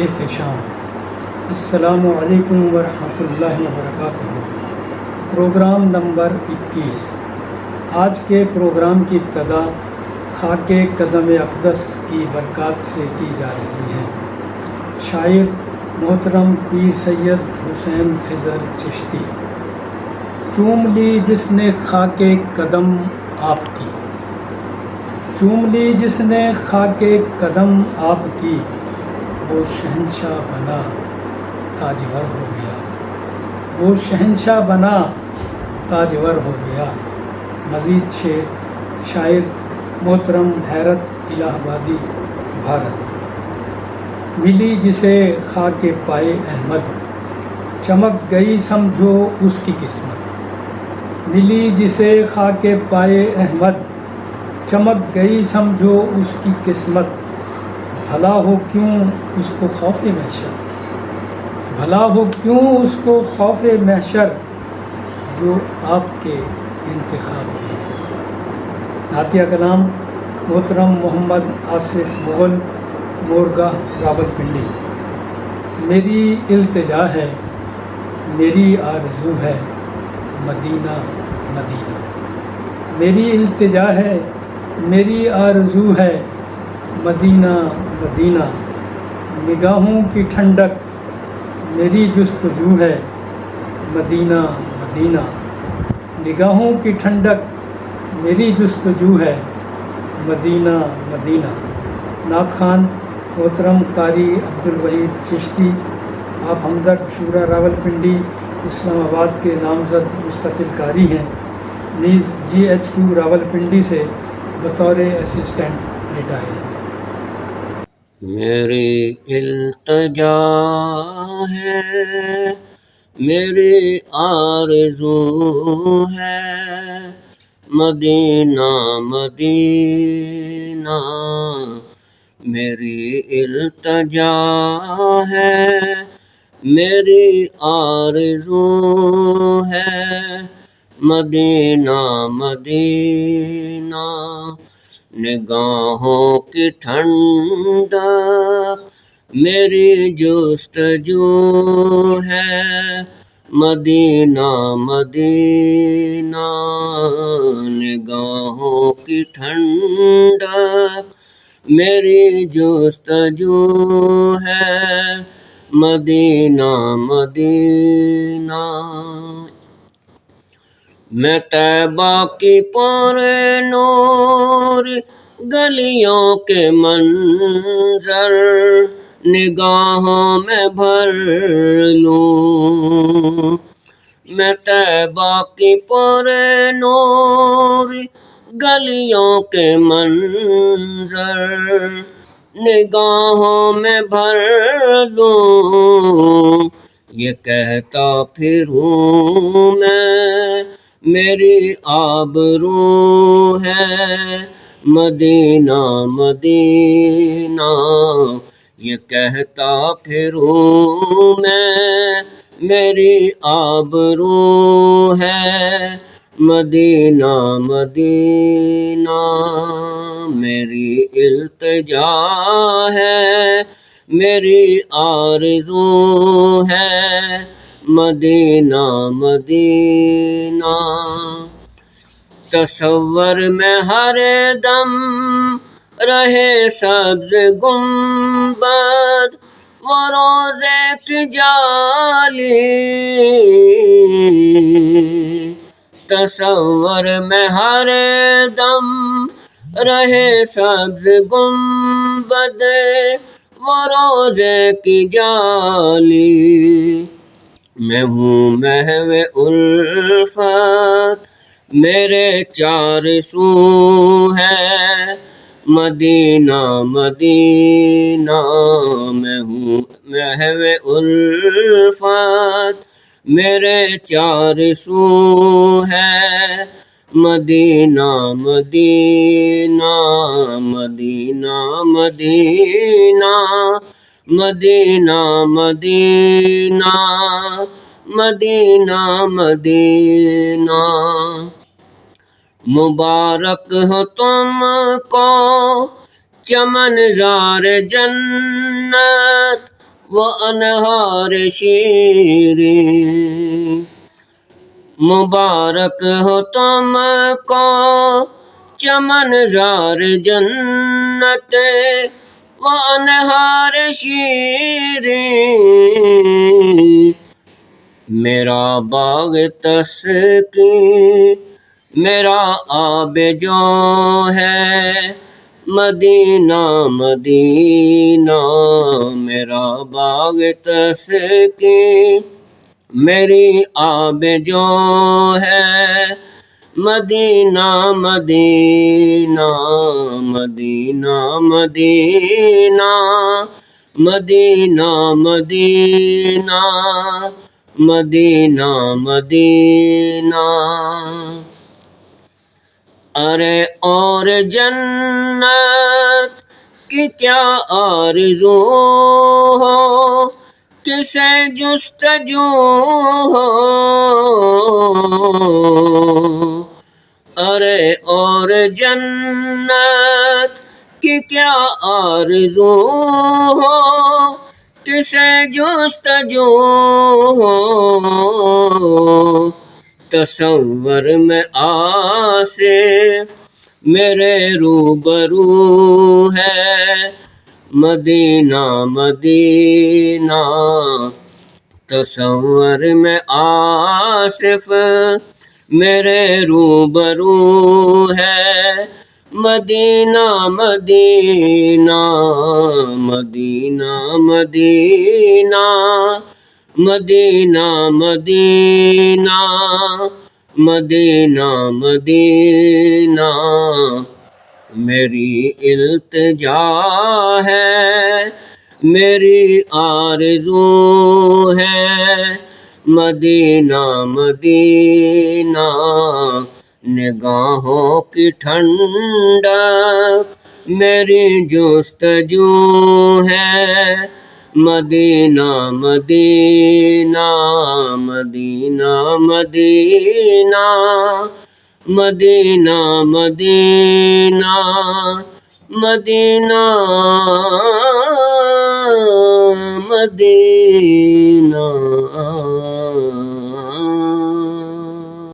احتشام۔ السلام علیکم ورحمۃ اللہ وبرکاتہ۔ Programme number 21۔ آج کے پروگرام کی ابتدا خاک قدم اقدس کی برکات سے کی جا رہی ہے۔ شاعر محترم پیر سید حسین خضر چشتی۔ چوم لی جس نے خاک قدم آپ کی، چوم لی جس نے خاک قدم آپ کی، وہ شہنشاہ بنا تاجور ہو گیا، وہ شہنشاہ بنا تاجور ہو گیا۔ مزید شعر شاعر محترم حیرت الہ آبادی بھارت۔ ملی جسے خاک پائے احمد، چمک گئی سمجھو اس کی قسمت۔ ملی جسے خاک پائے احمد، چمک گئی سمجھو اس کی قسمت۔ بھلا ہو کیوں اس کو خوف محشر، بھلا ہو کیوں اس کو خوف محشر، جو آپ کے انتخاب میں ہے۔ نعتیہ کلام محترم محمد آصف مغل، مورگاہ راولپنڈی۔ میری التجا ہے، میری آرزو ہے، مدینہ مدینہ۔ میری التجا ہے، میری آرزو ہے، مدینہ مدینہ۔ نگاہوں کی ٹھنڈک میری جستجو ہے، مدینہ مدینہ۔ نگاہوں کی ٹھنڈک میری جستجو ہے، مدینہ مدینہ۔ نعت خوان محترم قاری عبدالوحید چشتی، آپ ہمدرد شورا راولپنڈی اسلام آباد کے نامزد مستقل قاری ہیں، نیز GHQ راولپنڈی سے بطور اسسٹنٹ ریٹائر ہیں۔ میری التجا ہے، میری آرزو ہے، مدینہ مدینہ۔ میری التجا ہے، میری آرزو ہے، مدینہ مدینہ۔ نگاہوں کی ٹھنڈک میری جستجو ہے، مدینہ مدینہ۔ نگاہوں کی ٹھنڈک میری جستجو ہے، مدینہ مدینہ۔ میں طیبہ کی پر نور گلیوں کے منظر نگاہوں میں بھر لوں۔ میں طیبہ کی پر نور گلیوں کے منظر نگاہوں میں بھر لوں۔ یہ کہتا پھروں میں میری آبرو ہے، مدینہ مدینہ۔ یہ کہتا پھروں میں میری آبرو ہے، مدینہ مدینہ۔ میری التجا ہے، میری آرزو ہے، مدینہ مدینہ۔ تصور میں ہر دم رہے سبز گنبد وہ روضے کی جالی۔ تصور میں ہر دم رہے سبز گنبد وہ روضے کی جالی۔ میں ہوں محو الفت، میرے چار سو ہے، مدینہ مدینہ۔ میں ہوں محو الفت، میرے چار سو ہے، مدینہ مدینہ مدینہ مدینہ مدینہ مدینہ مدینہ مدینہ۔ مبارک ہو تم کو چمن زار جنت، وانہار شیریں، مبارک ہو تم کو چمن زار جنت وانہار شیریں، میرا باغ تسکین میرا آب جو ہے مدینہ مدینہ، میرا باغ تسکین میری آب جو ہے مدینہ مدینہ، مدینہ مدینہ، مدینہ مدینہ، مدینہ مدینہ۔ ارے اور جنت کی کیا آرزو ہو، کسے جستجو ہو، ارے اور جنت کی کیا آرزو ہو، کسے جستجو ہو، تصور میں آصف میرے روبرو ہے مدینہ مدینہ، تصور میں آصف میرے روبرو ہے مدینہ مدینہ، مدینہ مدینہ، مدینہ مدینہ، مدینہ مدینہ، میری التجا ہے میری آرزو ہے مدینہ مدینہ، نگاہوں کی ٹھنڈک میری جستجو ہے مدینہ مدینہ، مدینہ مدینہ، مدینہ مدینہ، مدینہ مدینہ۔